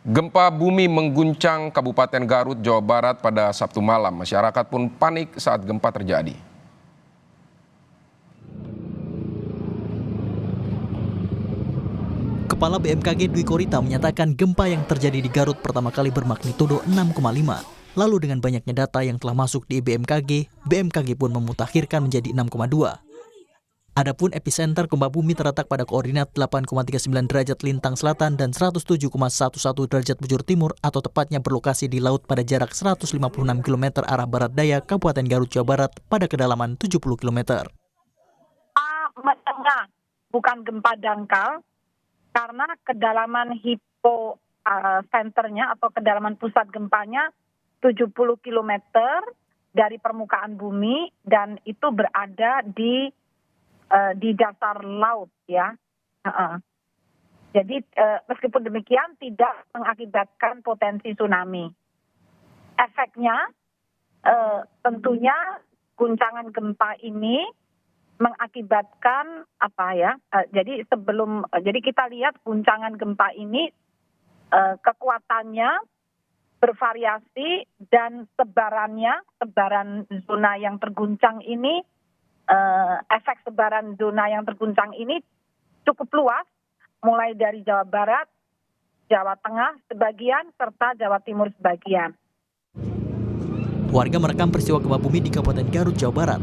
Gempa bumi mengguncang Kabupaten Garut, Jawa Barat pada Sabtu malam. Masyarakat pun panik saat gempa terjadi. Kepala BMKG Dwi Korita menyatakan gempa yang terjadi di Garut pertama kali bermagnitudo 6,5. Lalu dengan banyaknya data yang telah masuk di BMKG pun memutakhirkan menjadi 6,2. Adapun epicenter gempa bumi terletak pada koordinat 8,39 derajat lintang selatan dan 107,11 derajat bujur timur atau tepatnya berlokasi di laut pada jarak 156 km arah barat daya Kabupaten Garut, Jawa Barat pada kedalaman 70 km. Menengah, bukan gempa dangkal, karena kedalaman senternya atau kedalaman pusat gempanya 70 km dari permukaan bumi dan itu berada di dasar laut ya. Jadi meskipun demikian tidak mengakibatkan potensi tsunami. Efeknya tentunya guncangan gempa ini mengakibatkan jadi kita lihat guncangan gempa ini kekuatannya bervariasi dan sebaran zona yang terguncang ini efek sebaran zona yang terguncang ini cukup luas, mulai dari Jawa Barat, Jawa Tengah sebagian, serta Jawa Timur sebagian. Warga merekam peristiwa gempa bumi di Kabupaten Garut, Jawa Barat.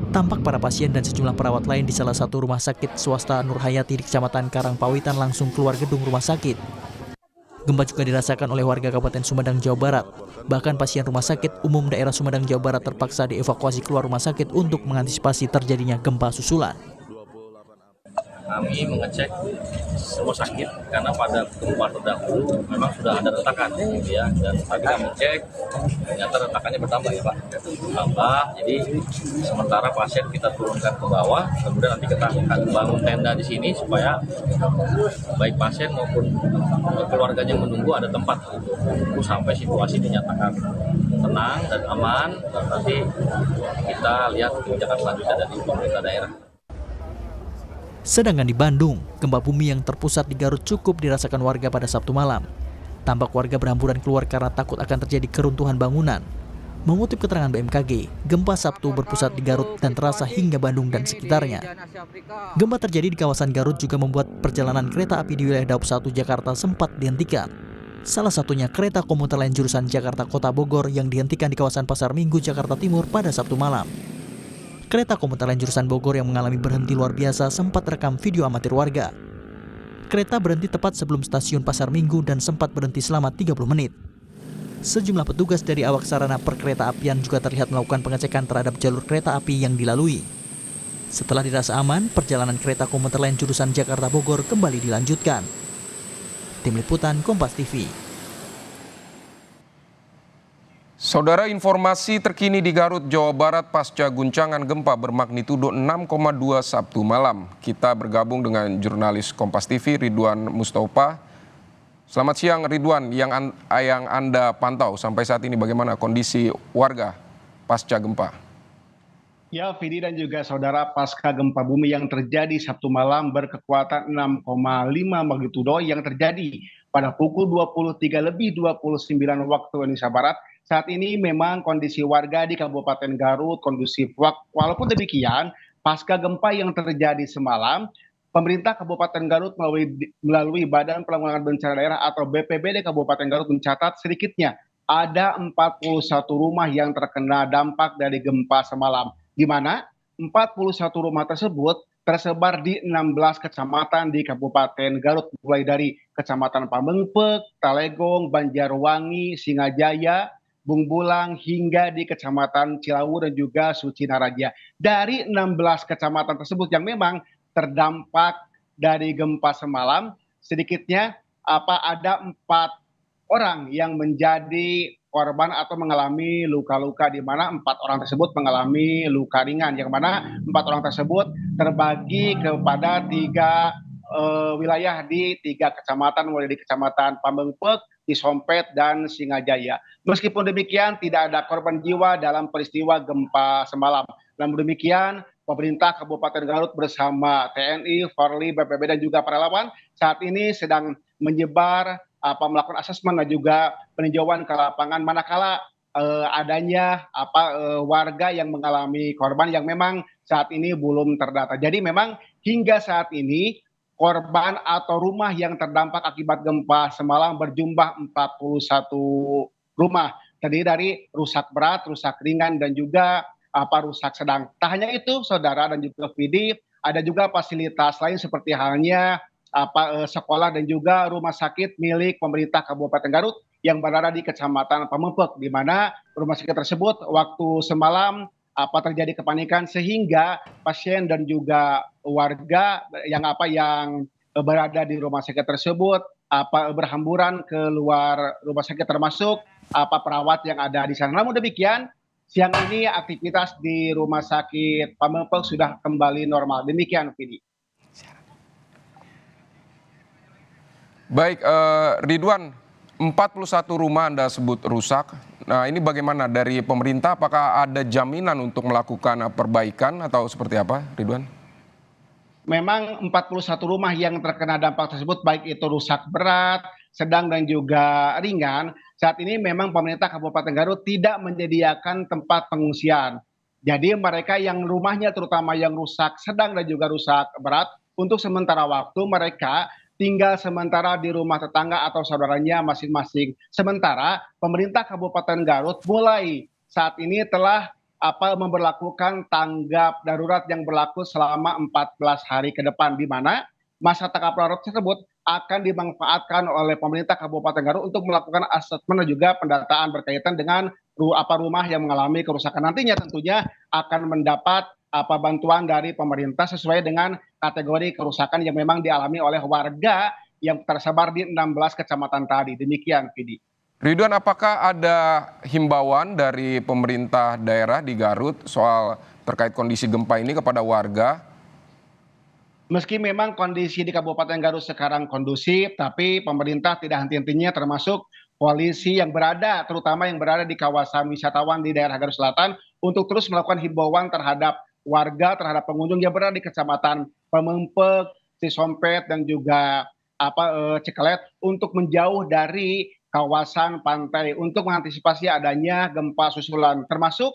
Tampak para pasien dan sejumlah perawat lain di salah satu rumah sakit swasta Nur Hayati di Kecamatan Karangpawitan langsung keluar gedung rumah sakit. Gempa juga dirasakan oleh warga Kabupaten Sumedang, Jawa Barat. Bahkan pasien rumah sakit umum daerah Sumedang, Jawa Barat terpaksa dievakuasi keluar rumah sakit untuk mengantisipasi terjadinya gempa susulan. Kami mengecek semua sakit karena pada gempa terdahulu memang sudah ada retakan, ya. Dan kita mengecek ternyata retakannya bertambah ya Pak, bertambah. Jadi sementara pasien kita turunkan ke bawah, kemudian nanti kita akan bangun tenda di sini supaya baik pasien maupun keluarganya menunggu ada tempat untuk sampai situasi dinyatakan tenang dan aman. Dan nanti kita lihat kebijakan selanjutnya dari pemerintah daerah. Sedangkan di Bandung, gempa bumi yang terpusat di Garut cukup dirasakan warga pada Sabtu malam. Tampak warga berhamburan keluar karena takut akan terjadi keruntuhan bangunan. Mengutip keterangan BMKG, gempa Sabtu berpusat di Garut dan terasa hingga Bandung dan sekitarnya. Gempa terjadi di kawasan Garut juga membuat perjalanan kereta api di wilayah Daup 1 Jakarta sempat dihentikan. Salah satunya kereta komuter lain jurusan Jakarta Kota Bogor yang dihentikan di kawasan Pasar Minggu, Jakarta Timur pada Sabtu malam. Kereta komuter lain jurusan Bogor yang mengalami berhenti luar biasa sempat rekam video amatir warga. Kereta berhenti tepat sebelum stasiun Pasar Minggu dan sempat berhenti selama 30 menit. Sejumlah petugas dari awak sarana perkereta apian juga terlihat melakukan pengecekan terhadap jalur kereta api yang dilalui. Setelah dirasa aman, perjalanan kereta komuter lain jurusan Jakarta Bogor kembali dilanjutkan. Tim Liputan Kompas TV. Saudara, informasi terkini di Garut, Jawa Barat pasca guncangan gempa bermagnitudo 6,2 Sabtu malam. Kita bergabung dengan jurnalis Kompas TV Ridwan Mustafa. Selamat siang Ridwan, yang Anda pantau sampai saat ini bagaimana kondisi warga pasca gempa? Ya, Vidi dan juga saudara, pasca gempa bumi yang terjadi Sabtu malam berkekuatan 6,5 magnitudo yang terjadi pada pukul 23:29 waktu Indonesia Barat. Saat ini memang kondisi warga di Kabupaten Garut kondusif. Walaupun demikian, pasca gempa yang terjadi semalam, pemerintah Kabupaten Garut melalui Badan Penanggulangan Bencana Daerah atau BPBD Kabupaten Garut mencatat sedikitnya ada 41 rumah yang terkena dampak dari gempa semalam, di mana 41 rumah tersebut tersebar di 16 kecamatan di Kabupaten Garut, mulai dari Kecamatan Pamengpek, Talegong, Banjarwangi, Singajaya, Bungbulang, hingga di Kecamatan Cilawu dan juga Sucinaraja. Dari 16 kecamatan tersebut yang memang terdampak dari gempa semalam, sedikitnya ada 4 orang yang menjadi korban atau mengalami luka-luka, di mana 4 orang tersebut mengalami luka ringan, yang mana 4 orang tersebut terbagi kepada 3 wilayah di 3 kecamatan, mulai di Kecamatan Pamengpek, di Sompet, dan Singajaya. Meskipun demikian, tidak ada korban jiwa dalam peristiwa gempa semalam. Namun demikian, pemerintah Kabupaten Garut bersama TNI, Polri, BPBD dan juga para relawan saat ini sedang menyebar melakukan asesmen dan juga peninjauan ke lapangan manakala adanya warga yang mengalami korban yang memang saat ini belum terdata. Jadi memang hingga saat ini korban atau rumah yang terdampak akibat gempa semalam berjumlah 41 rumah. Terdiri dari rusak berat, rusak ringan dan juga rusak sedang. Tak hanya itu, saudara dan juga Vidi, ada juga fasilitas lain seperti halnya sekolah dan juga rumah sakit milik pemerintah Kabupaten Garut yang berada di Kecamatan Pamempek, di mana rumah sakit tersebut waktu semalam terjadi kepanikan sehingga pasien dan juga warga yang berada di rumah sakit tersebut berhamburan keluar rumah sakit termasuk perawat yang ada di sana. Namun demikian, siang ini aktivitas di rumah sakit Pamempek sudah kembali normal. Demikian, Vidi. Baik, Ridwan, 41 rumah Anda sebut rusak. Nah, ini bagaimana dari pemerintah? Apakah ada jaminan untuk melakukan perbaikan atau seperti apa, Ridwan? Memang 41 rumah yang terkena dampak tersebut, baik itu rusak berat, sedang dan juga ringan. Saat ini memang pemerintah Kabupaten Garut tidak menyediakan tempat pengungsian. Jadi mereka yang rumahnya terutama yang rusak sedang dan juga rusak berat, untuk sementara waktu mereka tinggal sementara di rumah tetangga atau saudaranya masing-masing. Sementara pemerintah Kabupaten Garut mulai saat ini telah memberlakukan tanggap darurat yang berlaku selama 14 hari ke depan, di mana masa tanggap darurat tersebut akan dimanfaatkan oleh pemerintah Kabupaten Garut untuk melakukan asesmen dan juga pendataan berkaitan dengan rumah yang mengalami kerusakan. Nantinya tentunya akan mendapat bantuan dari pemerintah sesuai dengan kategori kerusakan yang memang dialami oleh warga yang tersebar di 16 kecamatan tadi. Demikian, Vidi. Ridwan, apakah ada himbauan dari pemerintah daerah di Garut soal terkait kondisi gempa ini kepada warga? Meski memang kondisi di Kabupaten Garut sekarang kondusif, tapi pemerintah tidak henti-hentinya termasuk koalisi yang berada, terutama yang berada di kawasan wisatawan di daerah Garut Selatan, untuk terus melakukan himbauan terhadap warga, terhadap pengunjung yang berada di Kecamatan Pamempek, Cisompet, dan juga Cikelet untuk menjauh dari kawasan pantai untuk mengantisipasi adanya gempa susulan. Termasuk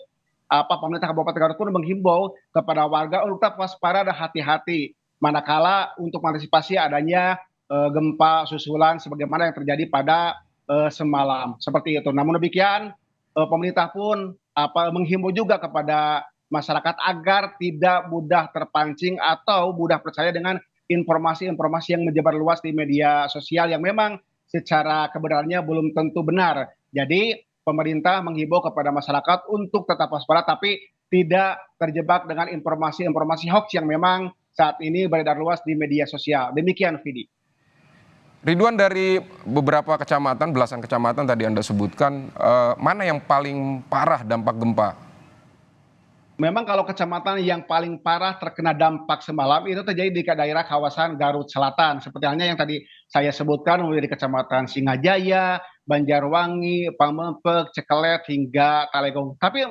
pemerintah Kabupaten Garut pun menghimbau kepada warga untuk tetap waspada dan hati-hati manakala untuk mengantisipasi adanya gempa susulan sebagaimana yang terjadi pada semalam. Seperti itu. Namun demikian, pemerintah pun menghimbau juga kepada masyarakat agar tidak mudah terpancing atau mudah percaya dengan informasi-informasi yang menyebar luas di media sosial yang memang secara kebenarannya belum tentu benar. Jadi pemerintah menghimbau kepada masyarakat untuk tetap waspada tapi tidak terjebak dengan informasi-informasi hoax yang memang saat ini beredar luas di media sosial. Demikian, Vidi. Ridwan, dari beberapa kecamatan, belasan kecamatan tadi Anda sebutkan, mana yang paling parah dampak gempa? Memang kalau kecamatan yang paling parah terkena dampak semalam itu terjadi di daerah kawasan Garut Selatan. Seperti halnya yang tadi saya sebutkan, mulai dari Kecamatan Singajaya, Banjarwangi, Pamempek, Cikelet, hingga Kalegong. Tapi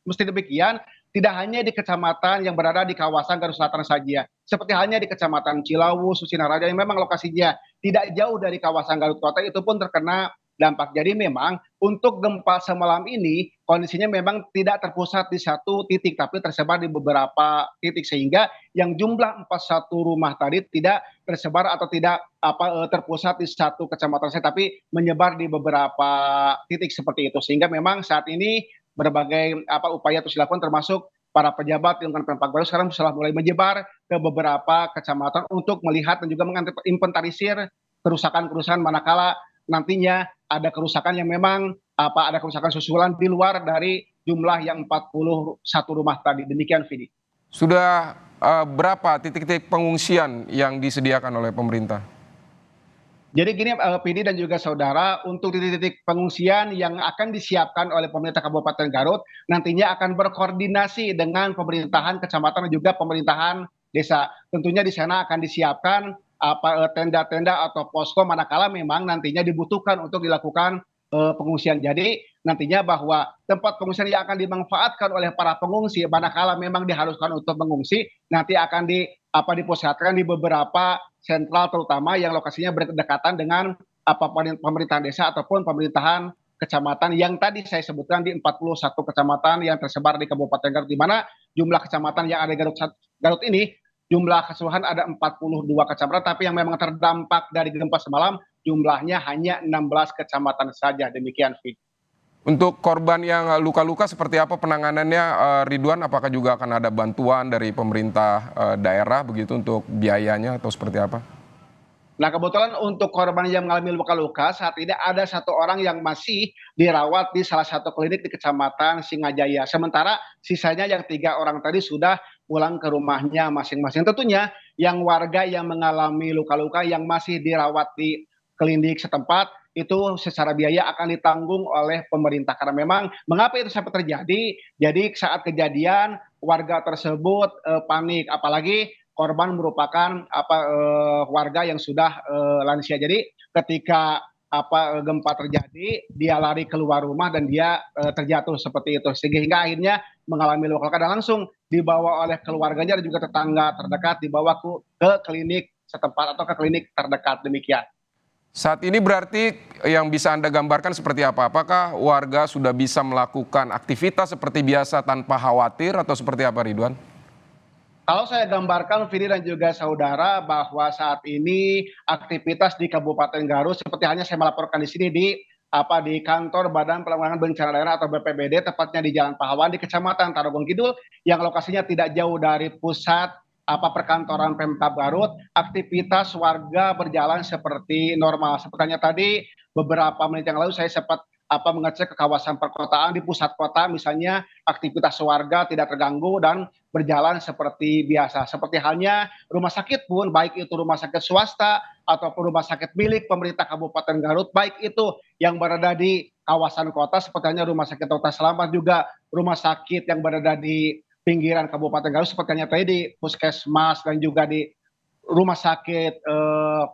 mesti demikian, tidak hanya di kecamatan yang berada di kawasan Garut Selatan saja. Seperti halnya di Kecamatan Cilawu, Susinaraja yang memang lokasinya tidak jauh dari kawasan Garut Kota, itu pun terkena dampak. Jadi memang untuk gempa semalam ini kondisinya memang tidak terpusat di satu titik tapi tersebar di beberapa titik sehingga yang jumlah 41 rumah tadi tidak tersebar atau tidak terpusat di satu kecamatan saja tapi menyebar di beberapa titik seperti itu, sehingga memang saat ini berbagai upaya terus dilakukan termasuk para pejabat di lingkungan Pemkab Garut sekarang sudah mulai menyebar ke beberapa kecamatan untuk melihat dan juga menginventarisir kerusakan-kerusakan manakala nantinya ada kerusakan yang memang ada kerusakan susulan di luar dari jumlah yang 41 rumah tadi. Demikian, Vidi. Sudah berapa titik-titik pengungsian yang disediakan oleh pemerintah? Jadi gini, Vidi dan juga saudara, untuk titik-titik pengungsian yang akan disiapkan oleh pemerintah Kabupaten Garut nantinya akan berkoordinasi dengan pemerintahan kecamatan dan juga pemerintahan desa. Tentunya di sana akan disiapkan tenda-tenda atau posko manakala memang nantinya dibutuhkan untuk dilakukan pengungsian. Jadi nantinya bahwa tempat pengungsian yang akan dimanfaatkan oleh para pengungsi manakala memang diharuskan untuk mengungsi nanti akan dipusatkan di beberapa sentral terutama yang lokasinya berdekatan dengan pemerintahan desa ataupun pemerintahan kecamatan yang tadi saya sebutkan di 41 kecamatan yang tersebar di Kabupaten Garut, di mana jumlah kecamatan yang ada di Garut ini jumlah keseluruhan ada 42 kecamatan, tapi yang memang terdampak dari gempa semalam jumlahnya hanya 16 kecamatan saja. Demikian, Fit. Untuk korban yang luka-luka seperti apa penanganannya, Ridwan? Apakah juga akan ada bantuan dari pemerintah daerah begitu untuk biayanya atau seperti apa? Nah, kebetulan untuk korban yang mengalami luka-luka saat ini ada satu orang yang masih dirawat di salah satu klinik di Kecamatan Singajaya. Sementara sisanya yang 3 orang tadi sudah pulang ke rumahnya masing-masing. Tentunya yang warga yang mengalami luka-luka yang masih dirawat di klinik setempat itu secara biaya akan ditanggung oleh pemerintah. Karena memang mengapa itu sampai terjadi? Jadi saat kejadian warga tersebut panik, apalagi korban merupakan warga yang sudah lansia. Jadi ketika gempa terjadi, dia lari keluar rumah dan dia terjatuh seperti itu, sehingga akhirnya mengalami luka dan langsung dibawa oleh keluarganya dan juga tetangga terdekat, dibawa ke klinik setempat atau ke klinik terdekat. Demikian. Saat ini berarti yang bisa Anda gambarkan seperti apa? Apakah warga sudah bisa melakukan aktivitas seperti biasa tanpa khawatir atau seperti apa, Ridwan? Kalau saya gambarkan, Vidi dan juga saudara, bahwa saat ini aktivitas di Kabupaten Garut seperti halnya saya melaporkan di sini di kantor Badan Penanggulangan Bencana Daerah atau BPBD, tepatnya di Jalan Pahlawan di Kecamatan Tarogong Kidul, yang lokasinya tidak jauh dari pusat perkantoran Pemkab Garut. Aktivitas warga berjalan seperti normal. Sepertinya tadi beberapa menit yang lalu saya sempat mengecek ke kawasan perkotaan di pusat kota, misalnya aktivitas warga tidak terganggu dan berjalan seperti biasa. Seperti halnya rumah sakit pun, baik itu rumah sakit swasta ataupun rumah sakit milik pemerintah Kabupaten Garut, baik itu yang berada di kawasan kota seperti halnya rumah sakit Kota Selamat, juga rumah sakit yang berada di pinggiran Kabupaten Garut seperti halnya tadi di Puskesmas dan juga di rumah sakit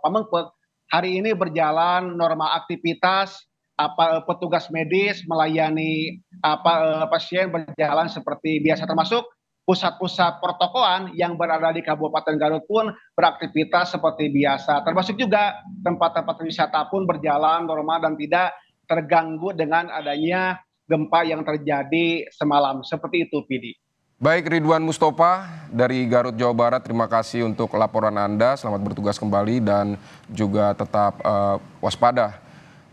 Pamengpeuk, hari ini berjalan normal aktivitas. Petugas medis melayani pasien berjalan seperti biasa, termasuk pusat-pusat pertokoan yang berada di Kabupaten Garut pun beraktivitas seperti biasa, termasuk juga tempat-tempat wisata pun berjalan normal dan tidak terganggu dengan adanya gempa yang terjadi semalam. Seperti itu, Pidi. Baik, Ridwan Mustopa dari Garut, Jawa Barat, terima kasih untuk laporan Anda. Selamat bertugas kembali dan juga tetap waspada